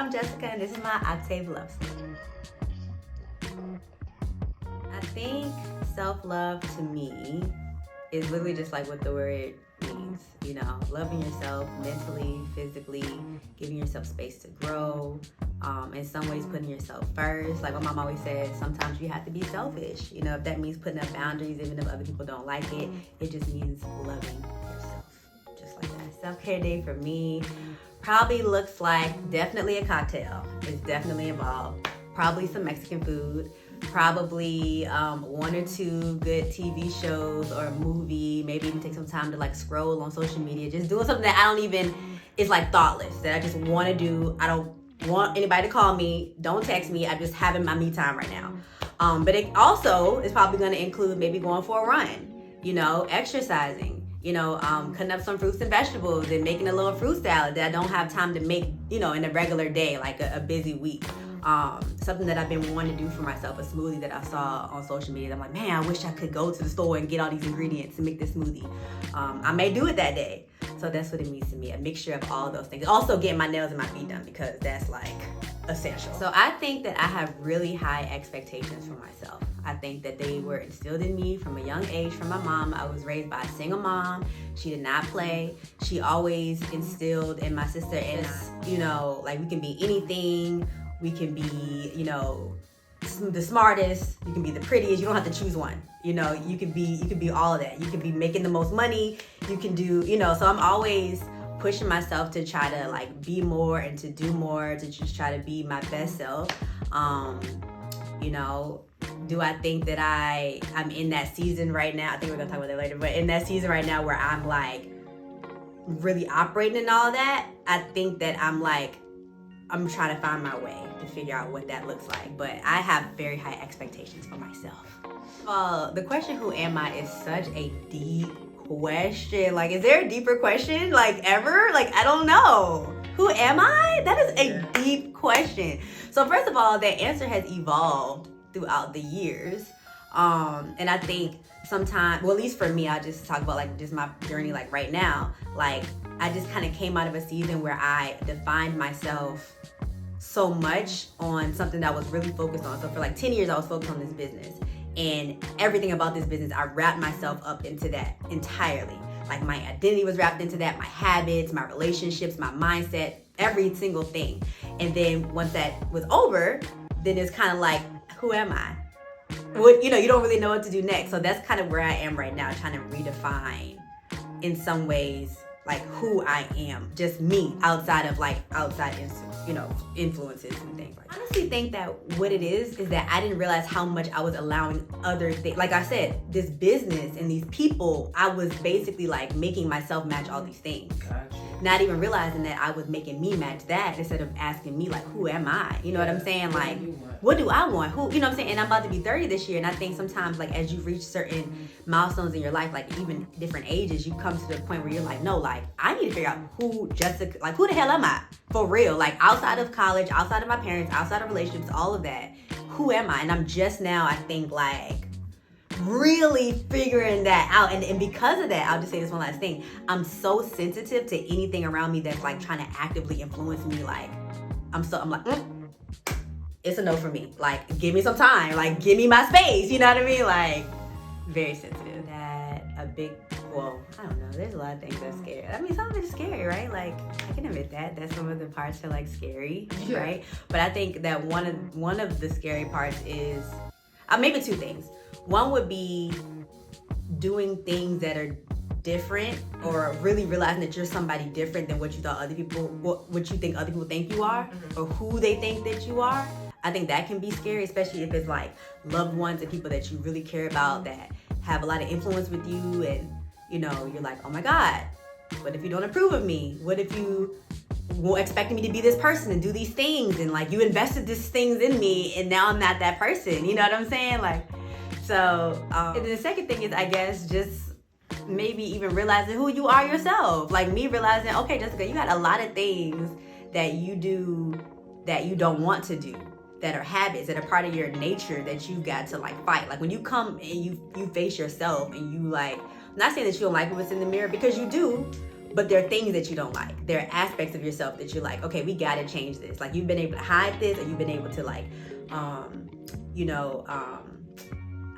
I'm Jessica, and this is my Octave Love Story. I think self-love to me is literally just like what the word means, you know, loving yourself mentally, physically, giving yourself space to grow, in some ways putting yourself first. Like my mom always says, sometimes you have to be selfish. You know, if that means putting up boundaries, even if other people don't like it, it just means loving yourself, just like that. Self-care day for me probably looks like definitely a cocktail. It's definitely involved. Probably some Mexican food. Probably one or two good TV shows or a movie. Maybe even take some time to like scroll on social media. Just doing something that I don't even, it's like thoughtless, that I just want to do. I don't want anybody to call me. Don't text me. I'm just having my me time right now. But it also is probably going to include maybe going for a run, you know, exercising. You know, cutting up some fruits and vegetables and making a little fruit salad that I don't have time to make, you know, in a regular day, like a busy week. Something that I've been wanting to do for myself, a smoothie that I saw on social media. I'm like, man, I wish I could go to the store and get all these ingredients and make this smoothie. I may do it that day. So that's what it means to me, a mixture of all of those things. Also getting my nails and my feet done because that's like essential. So I think that I have really high expectations for myself. I think that they were instilled in me from a young age from my mom. I was raised by a single mom. She did not play. She always instilled in my sister and I, you know, like we can be anything. We can be, you know, the smartest. You can be the prettiest. You don't have to choose one. You know, you can be all of that. You can be making the most money. You can do, you know, so I'm always pushing myself to try to like be more and to do more, to just try to be my best self. You know, do I think that I'm in that season right now? I think we're gonna talk about that later, but in that season right now where I'm like really operating and all that, I think that I'm trying to find my way to figure out what that looks like. But I have very high expectations for myself. The question, who am I, is such a deep question. Like, is there a deeper question, like, ever? Like, I don't know. Who am I? That is a deep question. So first of all, that answer has evolved throughout the years. And I think sometimes, well, at least for me, I just talk about like just my journey like right now. Like, I just kind of came out of a season where I defined myself so much on something that I was really focused on. So for like 10 years, I was focused on this business. And everything about this business, I wrapped myself up into that entirely. Like my identity was wrapped into that, my habits, my relationships, my mindset, every single thing. And then once that was over, then it's kind of like, who am I? What, you know, you don't really know what to do next. So that's kind of where I am right now, trying to redefine in some ways like who I am, just me, outside of like outside influences and things like that. I honestly think that what it is that I didn't realize how much I was allowing other things. Like I said, this business and these people, I was basically like making myself match all these things. Gotcha. Not even realizing that I was making me match that instead of asking me like, who am I? You know what I'm saying? Like, what do I want? Who, you know what I'm saying? And I'm about to be 30 this year. And I think sometimes like as you reach certain milestones in your life, like even different ages, you come to the point where you're like, no, like I need to figure out who Jessica, like who the hell am I? For real, like outside of college, outside of my parents, outside of relationships, all of that, who am I? And I'm just now, I think like really figuring that out. And because of that, I'll just say this one last thing. I'm so sensitive to anything around me that's like trying to actively influence me. Like, I'm like, it's a no for me. Like, give me some time. Like, give me my space. You know what I mean? Like, very sensitive. That a big, well, I don't know. There's a lot of things that's scary. I mean, some of it's scary, right? Like, I can admit that some of the parts are like scary, right? But I think that one of the scary parts is, maybe two things. One would be doing things that are different, or really realizing that you're somebody different than what you thought other people, what you think other people think you are, or who they think that you are. I think that can be scary, especially if it's like loved ones and people that you really care about that have a lot of influence with you, and you know, you're like, oh my God, what if you don't approve of me? What if you expecting me to be this person and do these things, and like you invested these things in me and now I'm not that person, you know what I'm saying? Like, so and then the second thing is, I guess, just maybe even realizing who you are yourself. Like me realizing, okay, Jessica, you got a lot of things that you do that you don't want to do, that are habits, that are part of your nature that you got to like fight. Like when you come and you face yourself and you like, I'm not saying that you don't like what's in the mirror, because you do, but there are things that you don't like. There are aspects of yourself that you're like, okay, we gotta change this. Like, you've been able to hide this, or you've been able to like,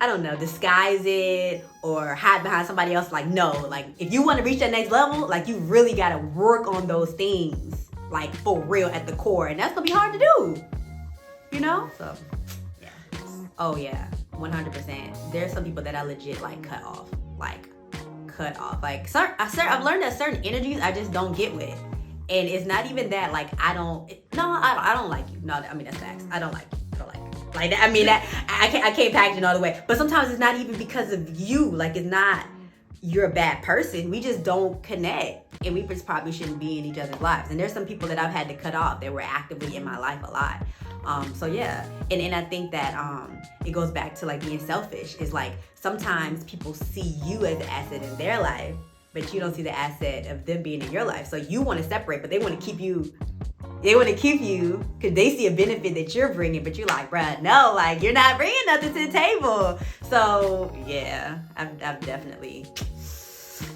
I don't know, disguise it or hide behind somebody else. Like, no, like if you want to reach that next level, like you really got to work on those things, like for real at the core. And that's going to be hard to do, you know? So, yeah. Oh, yeah, 100%. There's some people that I legit like cut off. Like, I've learned that certain energies I just don't get with. And it's not even that, like, I don't like you. No, I mean, that's facts. I don't like you. Like that, I mean, that I can't package it all the way. But sometimes it's not even because of you. Like, it's not you're a bad person. We just don't connect, and we just probably shouldn't be in each other's lives. And there's some people that I've had to cut off that were actively in my life a lot. So yeah, and I think that it goes back to like being selfish. It's like sometimes people see you as an asset in their life, but you don't see the asset of them being in your life. So you want to separate, but they want to keep you. They want to keep you because they see a benefit that you're bringing, but you're like, bruh, no, like you're not bringing nothing to the table. So yeah, I've definitely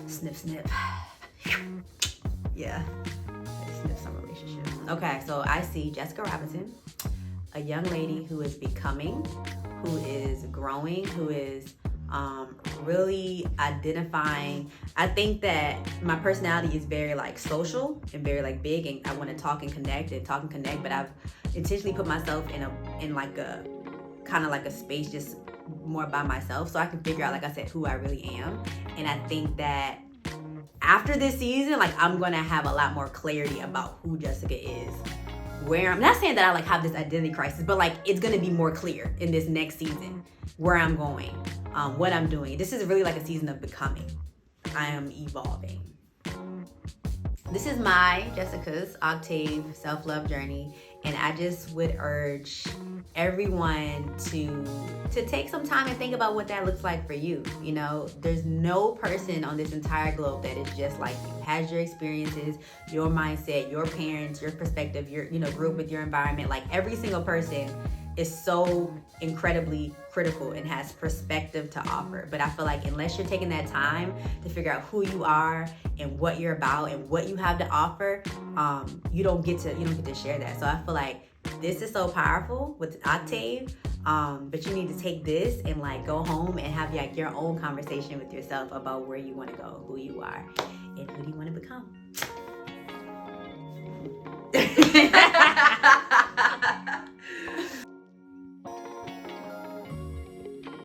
snip. Yeah, snip some relationships. Okay, so I see Jessica Robinson, a young lady who is becoming, who is growing, who is really identifying. I think that my personality is very like social and very like big, and I want to talk and connect, but I've intentionally put myself in like a kind of like a space just more by myself, so I can figure out, like I said, who I really am. And I think that after this season, like I'm gonna have a lot more clarity about who Jessica is, where I'm not saying that I like have this identity crisis, but like it's gonna be more clear in this next season where I'm going, what I'm doing. This is really like a season of becoming. I am evolving. This is my, Jessica's, Octave self-love journey, and I just would urge everyone to take some time and think about what that looks like for you. You know, there's no person on this entire globe that is just like you, has your experiences, your mindset, your parents, your perspective, your, you know, grew up with your environment. Like every single person is so incredibly critical and has perspective to offer. But I feel like unless you're taking that time to figure out who you are and what you're about and what you have to offer, you don't get to share that. So I feel like this is so powerful with Octave, but you need to take this and like go home and have like your own conversation with yourself about where you want to go, who you are, and who do you want to become.